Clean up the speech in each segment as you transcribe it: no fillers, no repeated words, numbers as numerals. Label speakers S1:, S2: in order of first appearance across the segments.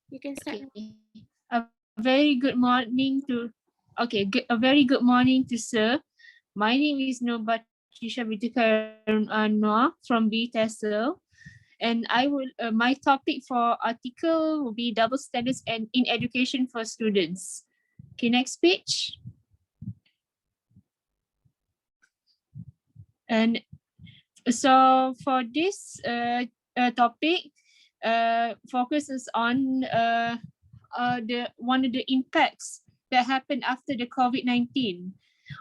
S1: You can start.
S2: Okay. A very good morning to a very good morning to sir. My name is Batrisyia Recording from BTESL, and my topic for article will be double standards and in education for students. Okay, next page. And so for this topic, focuses on the one of the impacts that happened after the COVID-19.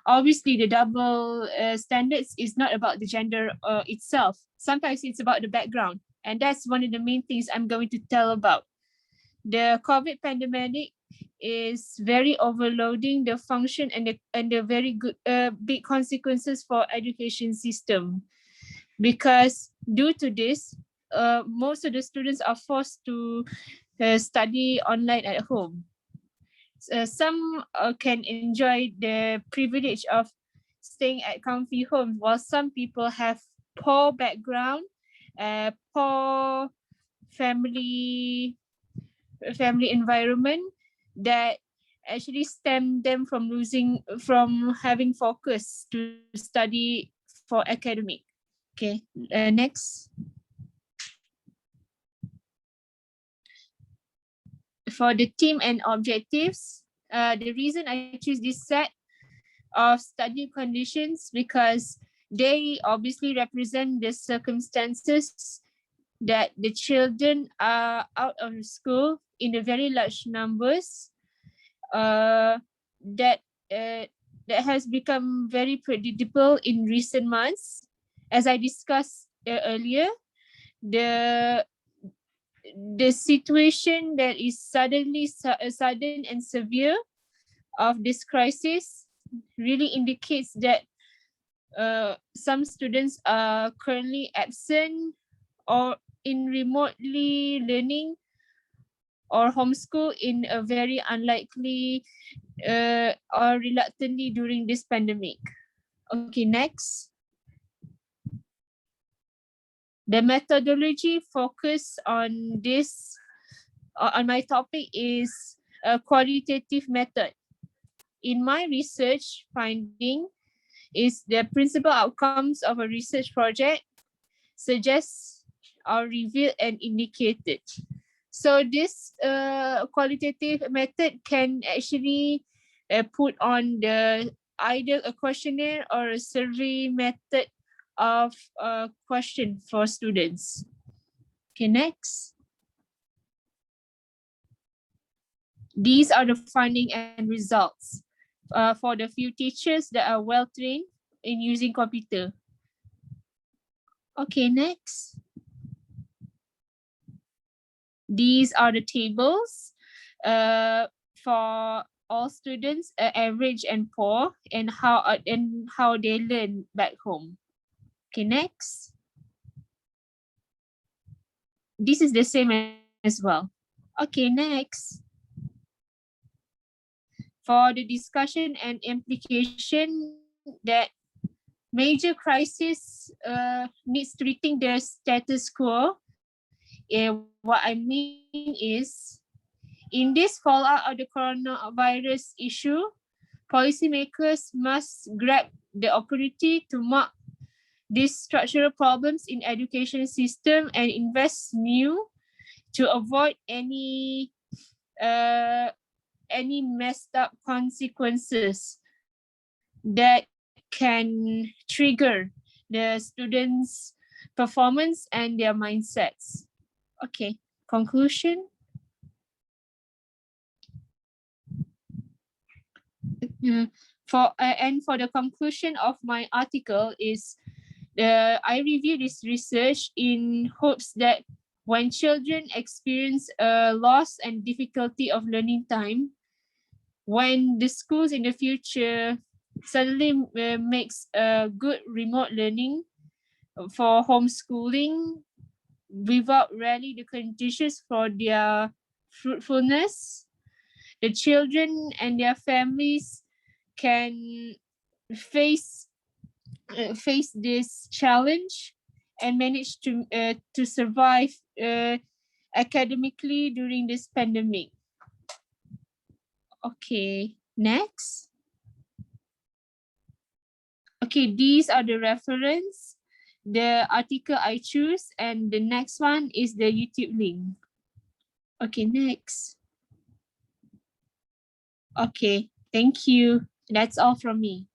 S2: Obviously, the double standards is not about the gender itself. Sometimes it's about the background, and that's one of the main things I'm going to tell about. The COVID pandemic is very overloading the function and the very good big consequences for education system, because due to this, most of the students are forced to study online at home. Some can enjoy the privilege of staying at comfy homes, while some people have poor background, poor family environment that actually stem them from having focus to study for academic. Okay, next. For the team and objectives, the reason I choose this set of study conditions because they obviously represent the circumstances that the children are out of school in a very large numbers, that that has become very predictable in recent months. As I discussed earlier, the situation that is sudden and severe of this crisis really indicates that some students are currently absent or in remotely learning or homeschool in a very unlikely or reluctantly during this pandemic. Okay, next. The methodology focus on this on my topic is a qualitative method. In my research finding is the principal outcomes of a research project suggests or revealed and indicated. So this qualitative method can actually put on the either a questionnaire or a survey method of a question for students. Okay, next. These are the finding and results for the few teachers that are well trained in using computer. Okay, next. These are the tables for all students, average and poor, and how they learn back home. Okay, next. This is the same as well. Okay, next. For the discussion and implication that major crisis needs to rethink their status quo. What I mean is, in this fallout of the coronavirus issue, policymakers must grab the opportunity to mark these structural problems in education system and invest new to avoid any messed up consequences that can trigger the students' performance and their mindsets. Okay, conclusion. For the conclusion of my article is, I review this research in hopes that when children experience a loss and difficulty of learning time, when the schools in the future suddenly makes a good remote learning for homeschooling without really the conditions for their fruitfulness, the children and their families can face this challenge and manage to survive academically during this pandemic. Okay, next. Okay, these are the reference, the article I choose, and the next one is the YouTube link. Okay, next. Okay, thank you. That's all from me.